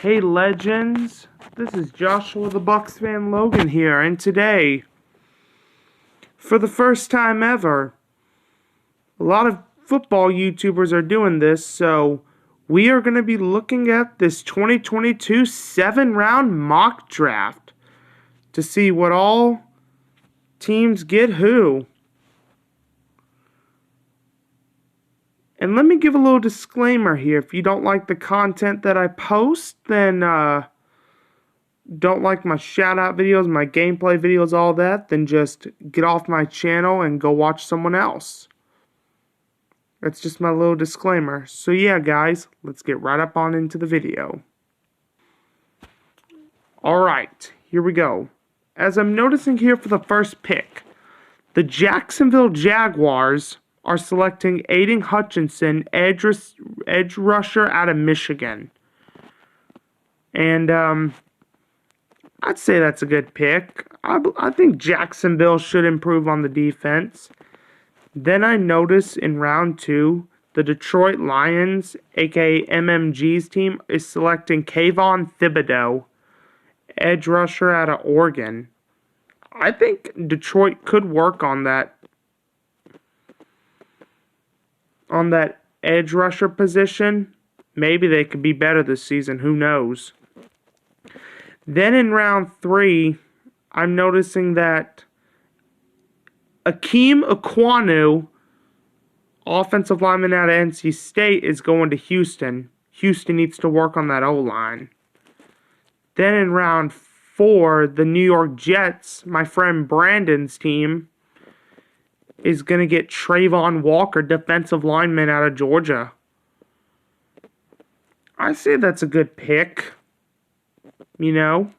Hey legends, this is Joshua the Bucks fan Logan here, and today, for the first time ever, a lot of football YouTubers are doing this, so we are going to be looking at this 2022 7-round mock draft to see what all teams get who. And let me give a little disclaimer here. If you don't like the content that I post, then don't like my shout out videos, my gameplay videos, all that, then just get off my channel and go watch someone else. That's just my little disclaimer. So yeah, guys, let's get right up on into the video. Alright, here we go. As I'm noticing here for the first pick, the Jacksonville Jaguars are selecting Aiden Hutchinson, edge rusher out of Michigan. And I'd say that's a good pick. I think Jacksonville should improve on the defense. Then I notice in round 2, the Detroit Lions, aka MMG's team, is selecting Kayvon Thibodeaux, edge rusher out of Oregon. I think Detroit could work on that edge rusher position. Maybe they could be better this season. Who knows? Then in round 3, I'm noticing that Akeem Ekwonu, offensive lineman out of NC State, is going to Houston. Houston needs to work on that O-line. Then in round 4, the New York Jets, my friend Brandon's team, is going to get Travon Walker, defensive lineman out of Georgia. I say that's a good pick. You know?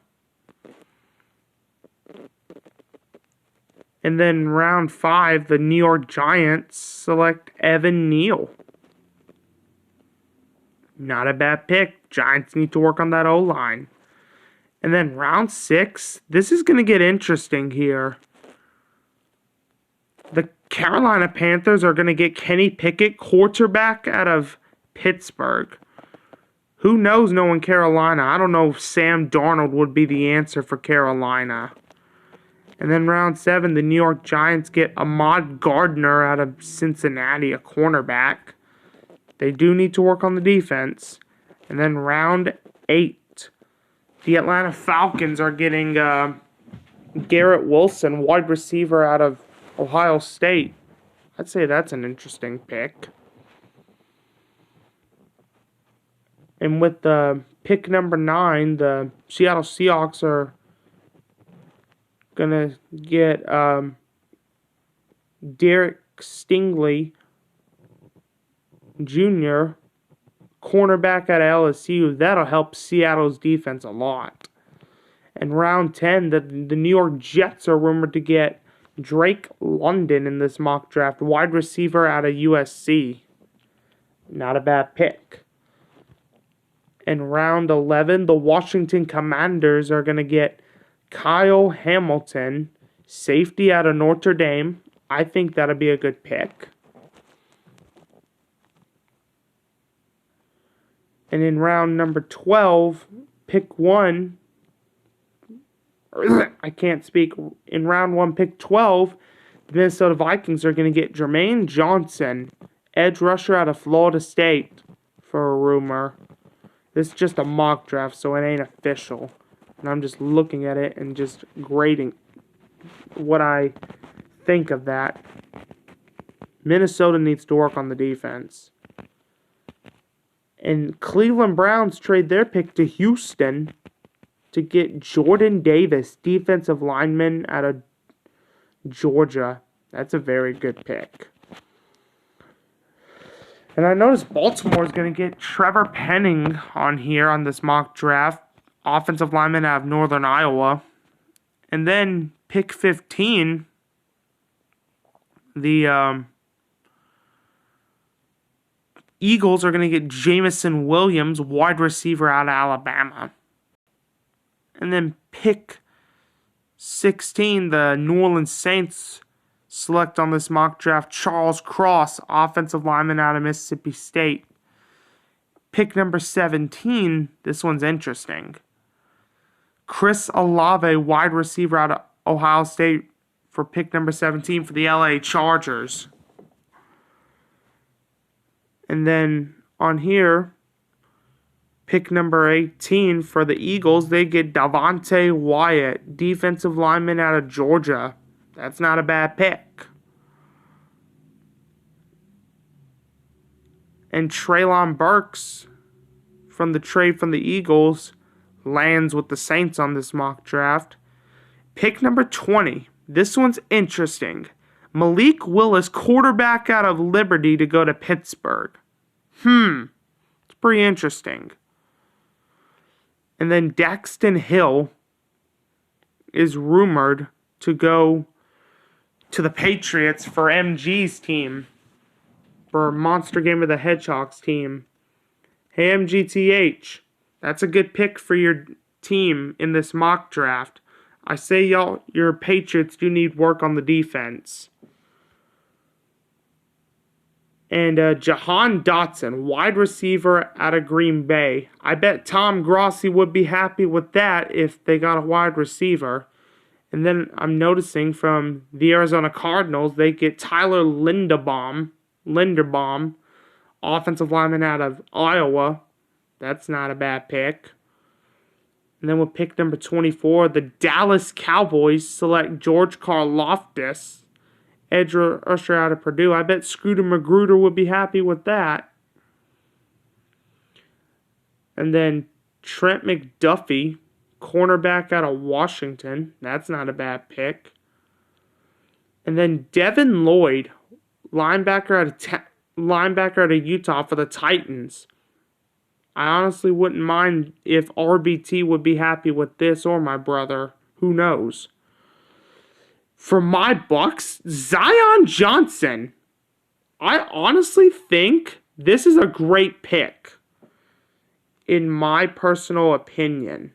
And then round 5, the New York Giants select Evan Neal. Not a bad pick. Giants need to work on that O-line. And then round 6, this is going to get interesting here. The Carolina Panthers are going to get Kenny Pickett, quarterback out of Pittsburgh. Who knows knowing Carolina? I don't know if Sam Darnold would be the answer for Carolina. And then round 7, the New York Giants get Ahmad Gardner out of Cincinnati, a cornerback. They do need to work on the defense. And then round 8, the Atlanta Falcons are getting Garrett Wilson, wide receiver out of Ohio State. I'd say that's an interesting pick. And with the pick number 9, the Seattle Seahawks are going to get Derek Stingley Jr., cornerback out of LSU. That'll help Seattle's defense a lot. And round 10, the New York Jets are rumored to get Drake London in this mock draft, wide receiver out of USC. Not a bad pick. In round 11, the Washington Commanders are going to get Kyle Hamilton, safety out of Notre Dame. I think that'll be a good pick. And in round number 12, pick 1, I can't speak. In round 1, pick 12, the Minnesota Vikings are going to get Jermaine Johnson, edge rusher out of Florida State, for a rumor. This is just a mock draft, so it ain't official. And I'm just looking at it and just grading what I think of that. Minnesota needs to work on the defense. And Cleveland Browns trade their pick to Houston to get Jordan Davis, defensive lineman out of Georgia. That's a very good pick. And I noticed Baltimore is going to get Trevor Penning on here on this mock draft, offensive lineman out of Northern Iowa. And then pick 15, the Eagles are going to get Jameson Williams, wide receiver out of Alabama. And then pick 16, the New Orleans Saints select on this mock draft Charles Cross, offensive lineman out of Mississippi State. Pick number 17, this one's interesting. Chris Olave, wide receiver out of Ohio State, for pick number 17 for the LA Chargers. And then on here, pick number 18 for the Eagles, they get Devonte Wyatt, defensive lineman out of Georgia. That's not a bad pick. And Treylon Burks from the trade from the Eagles lands with the Saints on this mock draft. Pick number 20. This one's interesting. Malik Willis, quarterback out of Liberty, to go to Pittsburgh. It's pretty interesting. And then Daxton Hill is rumored to go to the Patriots for MG's team. For Monster Game of the Hedgehogs team. Hey MGTH, that's a good pick for your team in this mock draft. I say your Patriots do need work on the defense. And Jahan Dotson, wide receiver out of Green Bay. I bet Tom Grossi would be happy with that if they got a wide receiver. And then I'm noticing from the Arizona Cardinals, they get Tyler Linderbaum, offensive lineman out of Iowa. That's not a bad pick. And then with pick number 24, the Dallas Cowboys select George Karlaftis, edge rusher out of Purdue. I bet Scooter Magruder would be happy with that. And then Trent McDuffie, cornerback out of Washington. That's not a bad pick. And then Devin Lloyd, linebacker out of Utah for the Titans. I honestly wouldn't mind if RBT would be happy with this, or my brother. Who knows? For my Bucks, Zion Johnson. I honestly think this is a great pick, in my personal opinion.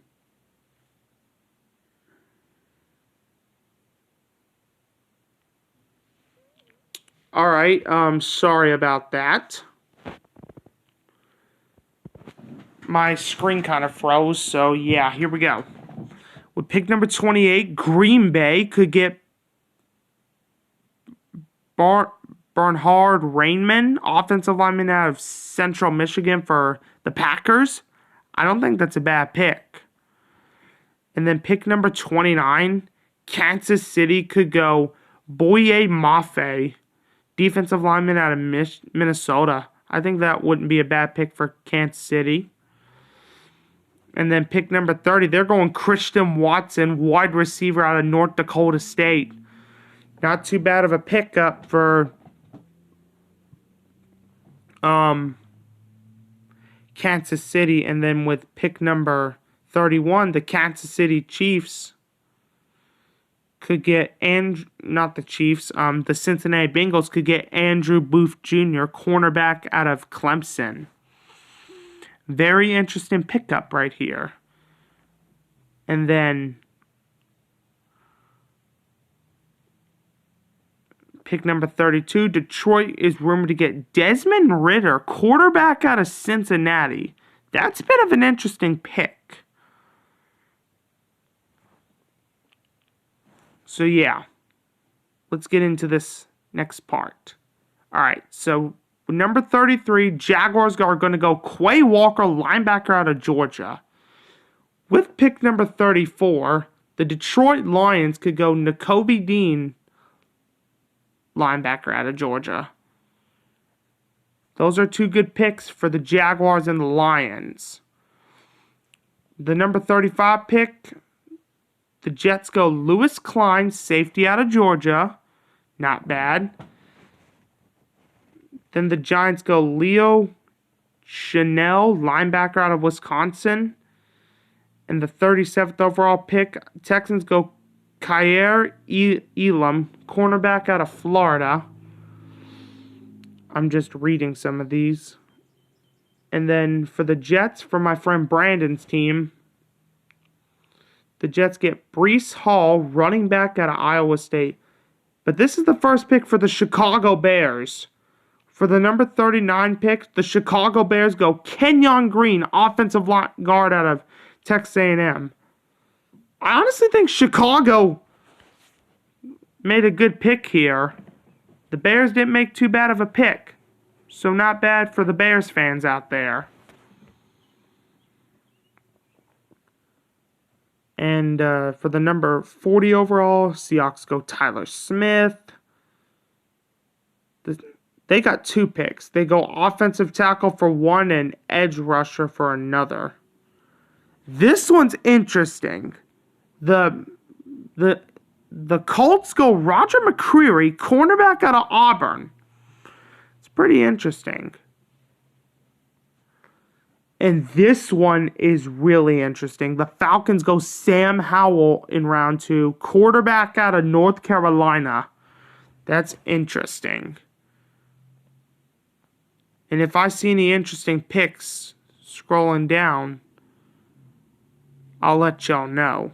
Alright, sorry about that. My screen kind of froze, so yeah, here we go. With pick number 28, Green Bay could get Bernhard Rainman, offensive lineman out of Central Michigan for the Packers. I don't think that's a bad pick. And then pick number 29, Kansas City could go Boye Mafe, defensive lineman out of Minnesota. I think that wouldn't be a bad pick for Kansas City. And then pick number 30, they're going Christian Watson, wide receiver out of North Dakota State. Not too bad of a pickup for Kansas City. And then with pick number 31, the Kansas City Chiefs could get, not the Chiefs, the Cincinnati Bengals could get Andrew Booth Jr., cornerback out of Clemson. Very interesting pickup right here. And then pick number 32, Detroit is rumored to get Desmond Ridder, quarterback out of Cincinnati. That's a bit of an interesting pick. So yeah, let's get into this next part. All right, so number 33, Jaguars are going to go Quay Walker, linebacker out of Georgia. With pick number 34, the Detroit Lions could go Nakobe Dean, linebacker out of Georgia. Those are two good picks for the Jaguars and the Lions. The number 35 pick, the Jets go Lewis Klein, safety out of Georgia. Not bad. Then the Giants go Leo Chanel, linebacker out of Wisconsin. And the 37th overall pick, Texans go Kaiir Elam, cornerback out of Florida. I'm just reading some of these. And then for the Jets, for my friend Brandon's team, the Jets get Breece Hall, running back out of Iowa State. But this is the first pick for the Chicago Bears. For the number 39 pick, the Chicago Bears go Kenyon Green, offensive guard out of Texas A&M. I honestly think Chicago made a good pick here. The Bears didn't make too bad of a pick. So not bad for the Bears fans out there. And for the number 40 overall, Seahawks go Tyler Smith. They got 2 picks. They go offensive tackle for one and edge rusher for another. This one's interesting. The Colts go Roger McCreary, cornerback out of Auburn. It's pretty interesting. And this one is really interesting. The Falcons go Sam Howell in round 2, quarterback out of North Carolina. That's interesting. And if I see any interesting picks scrolling down, I'll let y'all know.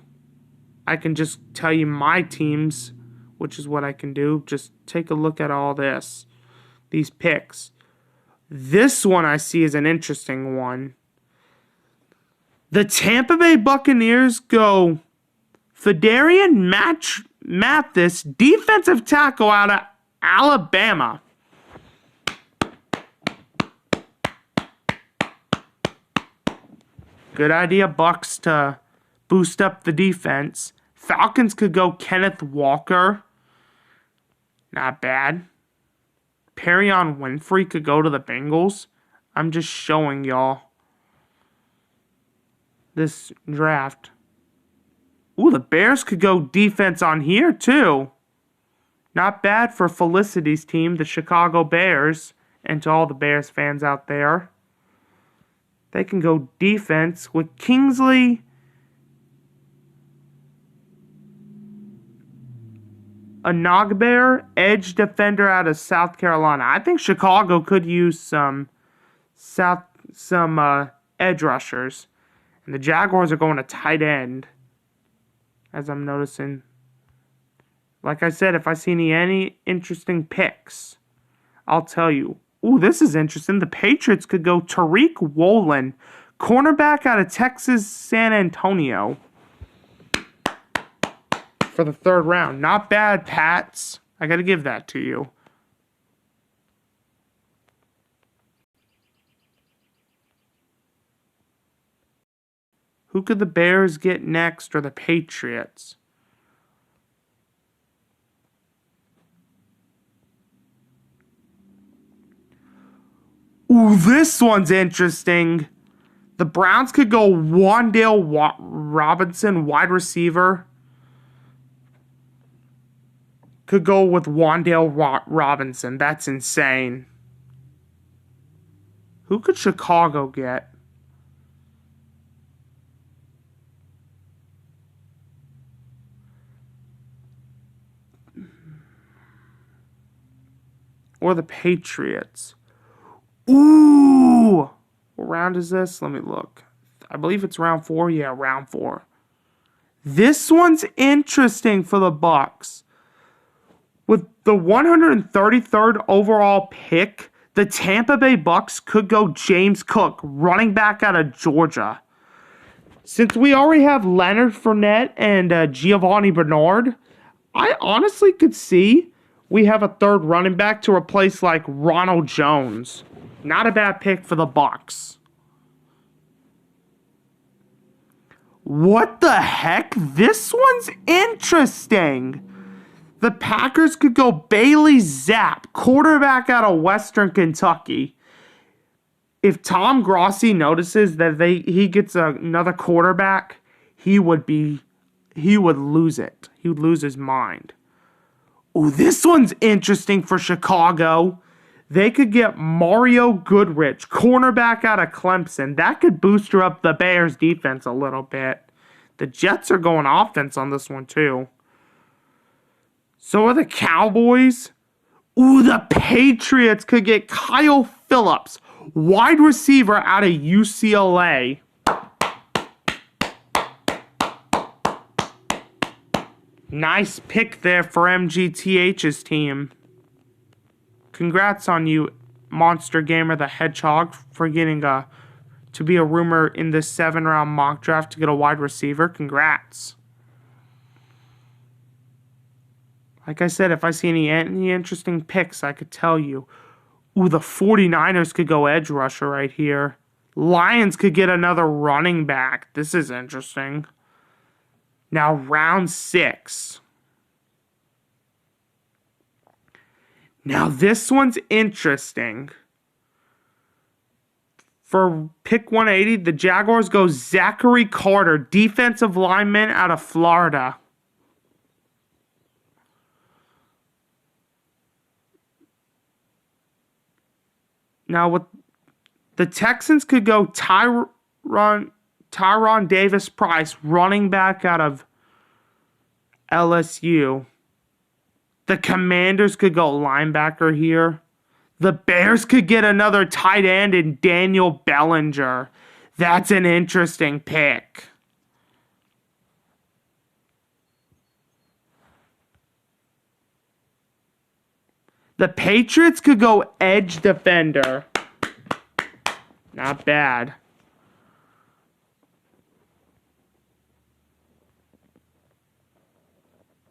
I can just tell you my teams, which is what I can do. Just take a look at all this. These picks. This one I see is an interesting one. The Tampa Bay Buccaneers go Fedarian Mathis, defensive tackle out of Alabama. Good idea, Bucks, to boost up the defense. Falcons could go Kenneth Walker. Not bad. Perion Winfrey could go to the Bengals. I'm just showing y'all this draft. Ooh, the Bears could go defense on here, too. Not bad for Felicity's team, the Chicago Bears, and to all the Bears fans out there. They can go defense with Kingsley Anagbear, edge defender out of South Carolina. I think Chicago could use some edge rushers. And the Jaguars are going to tight end, as I'm noticing. Like I said, if I see any interesting picks, I'll tell you. Ooh, this is interesting. The Patriots could go Tariq Woolen, cornerback out of Texas San Antonio, for the 3rd round. Not bad, Pats. I got to give that to you. Who could the Bears get next, or the Patriots? Ooh, this one's interesting. The Browns could go Wan'Dale Robinson, wide receiver. Could go with Wan'Dale Robinson. That's insane. Who could Chicago get? Or the Patriots. Ooh! What round is this? Let me look. I believe it's round 4. Yeah, round 4. This one's interesting for the Bucks. With the 133rd overall pick, the Tampa Bay Bucks could go James Cook, running back out of Georgia. Since we already have Leonard Fournette and Giovanni Bernard, I honestly could see we have a 3rd running back to replace like Ronald Jones. Not a bad pick for the Bucks. What the heck? This one's interesting. The Packers could go Bailey Zapp, quarterback out of Western Kentucky. If Tom Grossi notices that he gets another quarterback, he would lose it. He would lose his mind. Oh, this one's interesting for Chicago. They could get Mario Goodrich, cornerback out of Clemson. That could boost up the Bears' defense a little bit. The Jets are going offense on this one, too. So are the Cowboys. Ooh, the Patriots could get Kyle Phillips, wide receiver out of UCLA. Nice pick there for MGTH's team. Congrats on you, Monster Gamer the Hedgehog for getting to be a rumor in this 7-round mock draft to get a wide receiver. Congrats. Like I said, if I see any interesting picks, I could tell you. Ooh, the 49ers could go edge rusher right here. Lions could get another running back. This is interesting. Now, round 6. Now, this one's interesting. For pick 180, the Jaguars go Zachary Carter, defensive lineman out of Florida. Now, with the Texans could go Tyron Davis Price, running back out of LSU. The Commanders could go linebacker here. The Bears could get another tight end in Daniel Bellinger. That's an interesting pick. The Patriots could go edge defender. Not bad.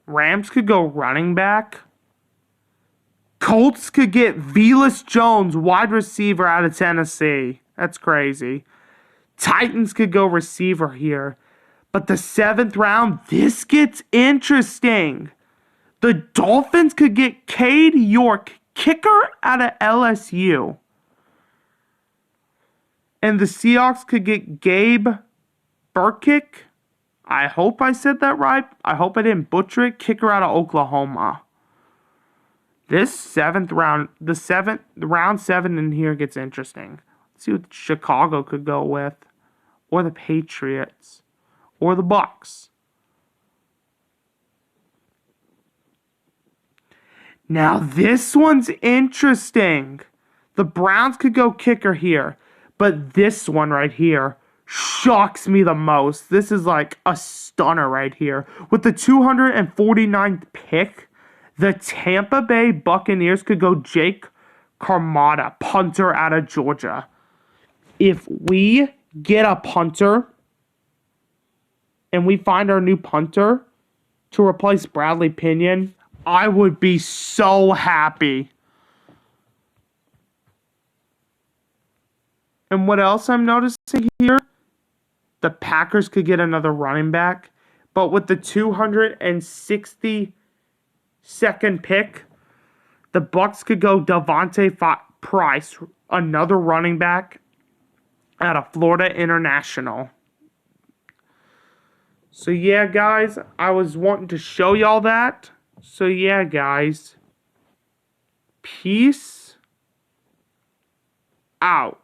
Rams could go running back. Colts could get Velus Jones, wide receiver out of Tennessee. That's crazy. Titans could go receiver here. But the 7th round, this gets interesting. The Dolphins could get Cade York, kicker out of LSU. And the Seahawks could get Gabe Burkick. I hope I said that right. I hope I didn't butcher it. Kicker out of Oklahoma. This 7th round, the round 7 in here gets interesting. Let's see what Chicago could go with. Or the Patriots. Or the Bucks. Now, this one's interesting. The Browns could go kicker here. But this one right here shocks me the most. This is like a stunner right here. With the 249th pick, the Tampa Bay Buccaneers could go Jake Carmada, punter out of Georgia. If we get a punter and we find our new punter to replace Bradley Pinion, I would be so happy. And what else I'm noticing here? The Packers could get another running back. But with the 262nd pick, the Bucks could go Devontae Price, another running back out of Florida International. So yeah, guys, I was wanting to show y'all that. So yeah, guys, peace out.